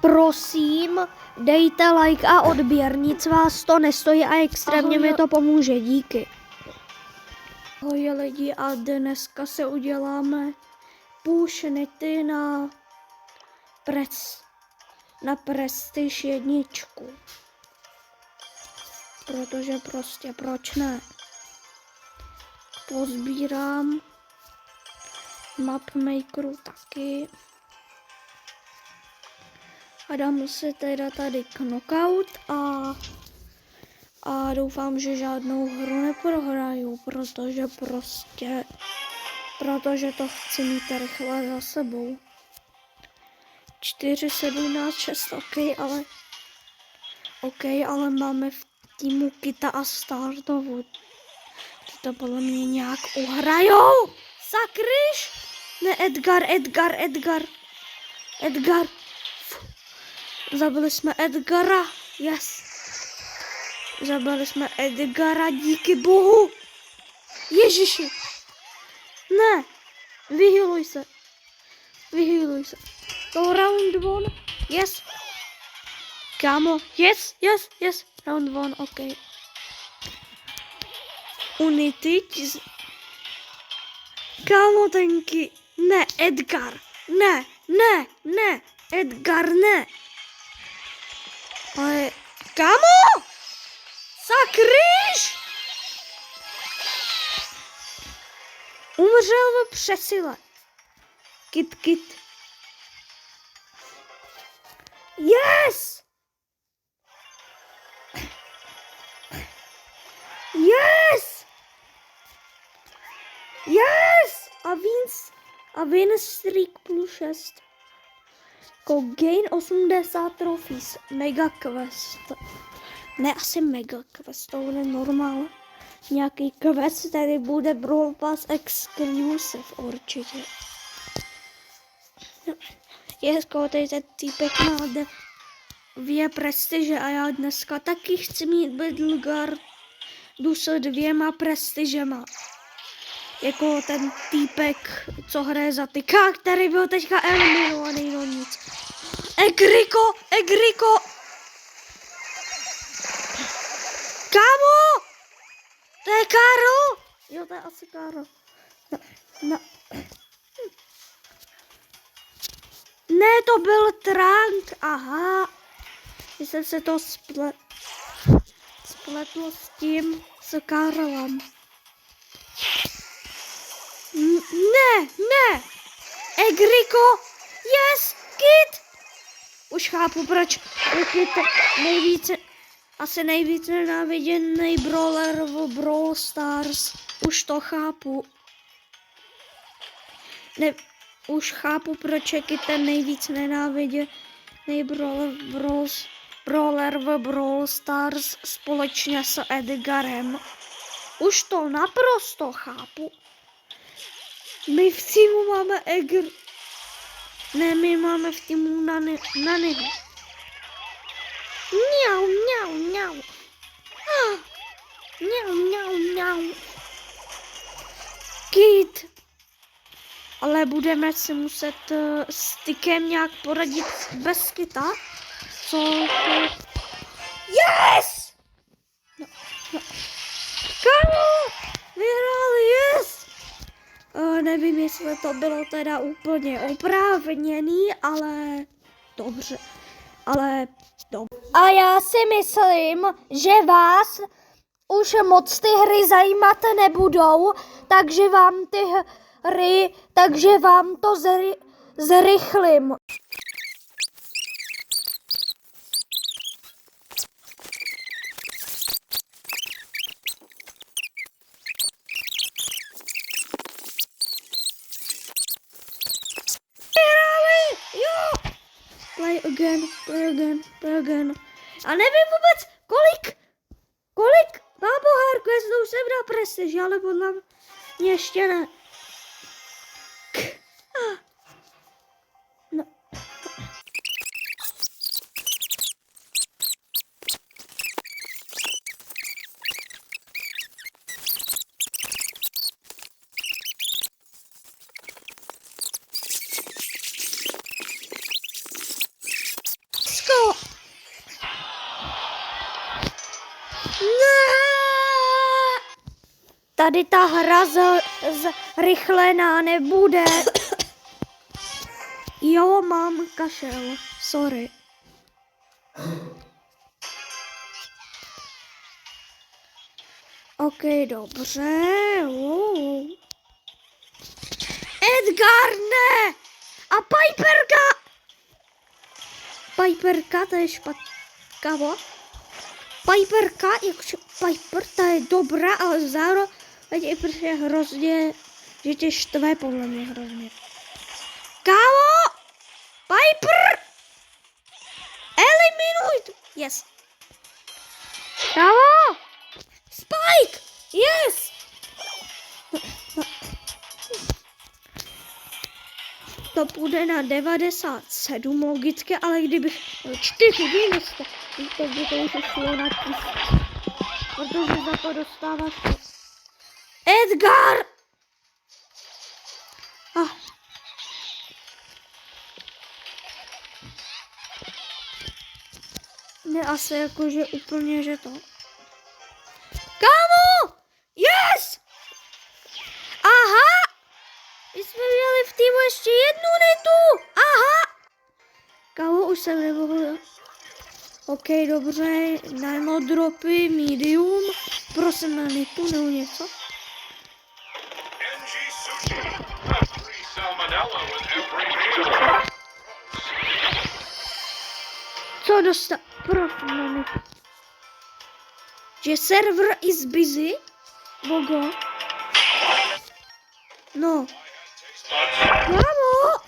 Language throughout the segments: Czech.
Prosím, dejte like a odběr, nic vás to nestojí a extrémně mi to pomůže, díky. Ahoj lidi, a dneska se uděláme pušnity na Prestige 1. Protože prostě proč ne. Pozbírám mapmakeru taky. A dám si teda tady knockout a doufám, že žádnou hru neprohraju, protože to chci mít rychle za sebou. 4, 17, 6, ale máme v týmu Kita a Stardovu. Ty to podle mě nějak uhrajou. Sakryš! Ne, Edgar. Zabili jsme Edgara. Yes. Zabili jsme Edgara, díky bohu. Ježiši. Ne. Vyhyluj se. To round 1. Yes. Kámo. Yes. Round 1, ok. Unity. Kámo tenky. Ne, Edgar. Ne. Edgar, ne. Ale, kámo! Sakryš! Umřel v přesile. Kit. Yes! A win streak +6. Gain 80 trophies. Mega quest. Ne, asi mega quest, to bude normál. Nějaký quest, který bude Brawl Pass exclusive určitě. Tady ten týpek má 2 prestiže a já dneska taky chci mít Battleguardu s 2 prestižema. Jako ten týpek, co hraje za Tyka, který byl teďka eliminovaný, no nic. Egriko! Kámo! To je Karl! Jo, to je asi Karl. No. Ne, to byl Trank, aha. Jsem se to spletlo s Karlem. Ne! Egriko! Yes, Kit! Už chápu, proč je Kit asi nejvíce nenáviděný brawler v Brawl Stars. Už to chápu. Už chápu, proč je Kit ten nejvíc nenáviděný brawler v Brawl Stars společně s Edgarem. Už to naprosto chápu. My v týmu máme Ne, my máme v týmu Nanyho. Mňau. Kit. Ale budeme si muset s Tykem nějak poradit bez Kita. Yes! No. Kámo! Vyhráli, yes! Nevím, jestli to bylo teda úplně oprávněný, ale dobře. A já si myslím, že vás už moc ty hry zajímat nebudou, takže vám to zrychlím. Play again. A nevím vůbec, kolik má pohár questů jsem na prestiž, ale podle mě ještě ne. No. tady ta hra zrychlená nebude. Jo, mám kašel, sorry. OK, dobře. Edgar, ne! A Piperka, to je špatná. Piperka, jakože Piper, ta je dobrá, ale zároveň je prostě hrozně, že tě štve podle mě hrozně. Kámo! Piper! Eliminuj! Yes. Kámo! Spike! Yes! To půjde na 97 logicky, ale kdybych měl 4 výnosy, tak by to už šlo na 1000. Protože za to dostáváš to. Edgar! Ne, asi jakože úplně, že to. Kámo! Yes! Aha! My jsme měli v týmu ještě jednu netu! Aha! Kámo, už jsem nemohl. OK, dobře, nano dropy, medium. Prosím na netu nebo něco. Co dostat? Prosím na netu. Že server is busy? Bogo. No. Kámo,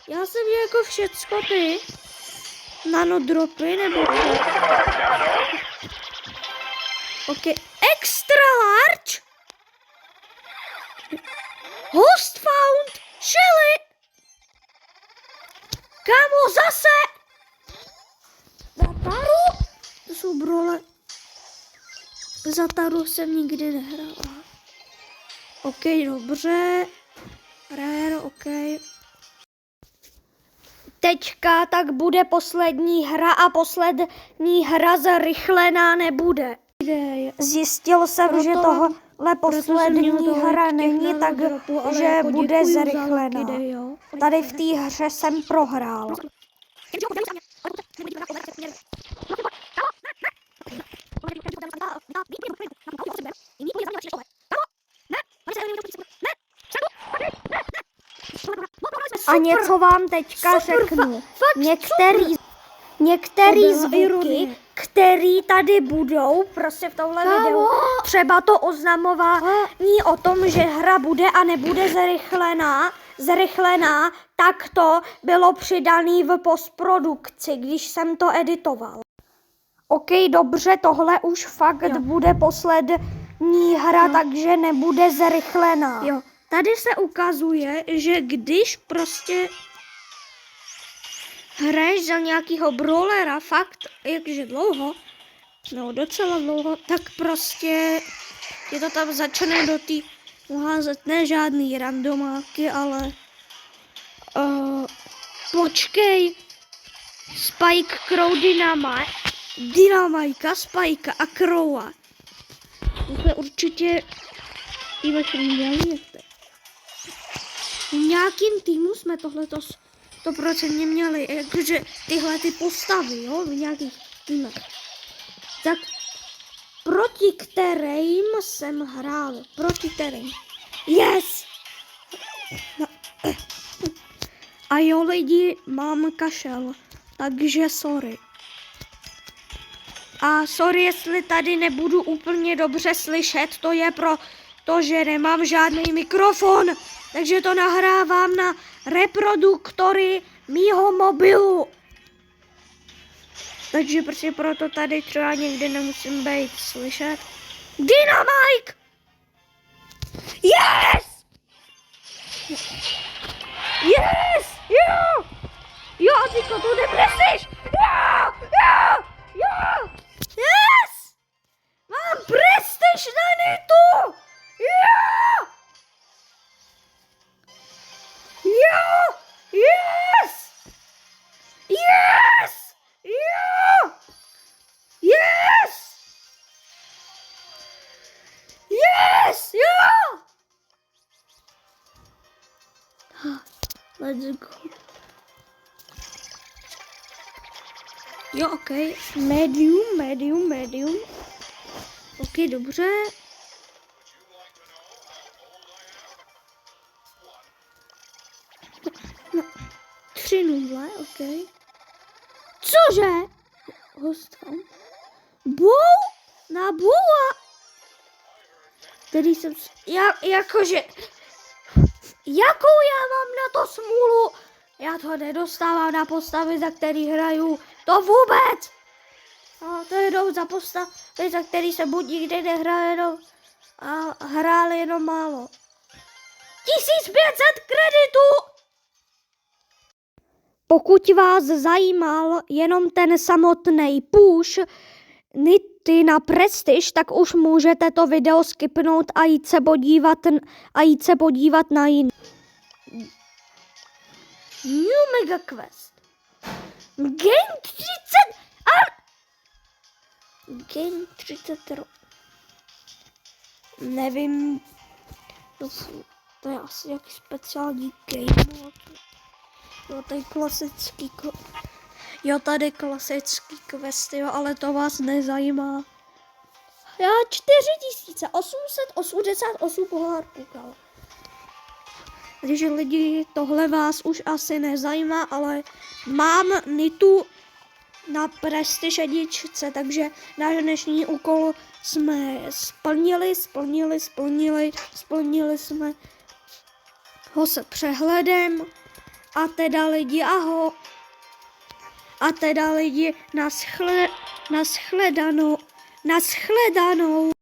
já jsem měl jako všecko ty. Nanodropy nebo OK. Extra large. Host found. Shelly. Kámo, zase. Zataru. To jsou brole. Zataru jsem nikdy nehrál. OK, dobře. Rare, OK. Teďka tak bude poslední hra a poslední hra zrychlená nebude. Zjistil jsem, že tohle poslední hra není, takže bude zrychlená. Tady v té hře jsem prohrál. A něco vám teďka řeknu. Některý zvuky, které tady budou, prostě v tomhle videu, třeba to oznamování o tom, že hra bude a nebude zrychlená, tak to bylo přidané v postprodukci, když jsem to editoval. OK, dobře, tohle už fakt bude poslední hra, takže nebude zrychlená. Jo. Tady se ukazuje, že když prostě hraješ za nějakýho brawlera fakt jakže dlouho, no docela dlouho, tak prostě je to tam začne do té házet ne žádný randomáky, ale počkej, Spike, Crow, Dynamajka, Spike a Crowa. To jsme určitě i ve měli. V nějakým týmu jsme tohleto 100% měli, jakože tyhle ty postavy, jo, v nějakých týmech. Tak proti kterým jsem hrál? Proti kterým? Yes! No. A jo lidi, mám kašel, takže sorry. A sorry, jestli tady nebudu úplně dobře slyšet, to je proto, že nemám žádný mikrofon, takže to nahrávám na reproduktory mýho mobilu. Takže prostě proto tady třeba někdy nemusím být slyšet. Dynamike! Yes! Yes! Jo! Jo, Tiko, tu nepreseš! Jo! Jo! Jo! Yes! Mám prestiž na netu! Jo! Jo! Yes! Yes! Jo! Yes! Yes! Jo! Let's go. Jo, ok. Medium. Ok, dobře. No, 3-0, ok. Cože? Hostkám. Na boua. Který jsem... Jakože... Jakou já mám na to smůlu? Já to nedostávám na postavy, za který hraju. To vůbec! A to jedou za postavy, za který se buď nikdy nehraje, a hráli jenom málo. 1500 kreditů! Pokud vás zajímal jenom ten samotný push Nity na prestiž, tak už můžete to video skipnout a jít se podívat na jiný. New Mega Quest. Game 30 a... Game 30 nevím. To je asi jaký speciální game mode. Jo, tady klasický quest, jo, ale to vás nezajímá. Já 4888 pohárků, kámo. Takže lidi, tohle vás už asi nezajímá, ale mám Nitu na prestiž jedničce, takže náš dnešní úkol jsme splnili jsme ho se přehledem. A teda lidi, naschledanou.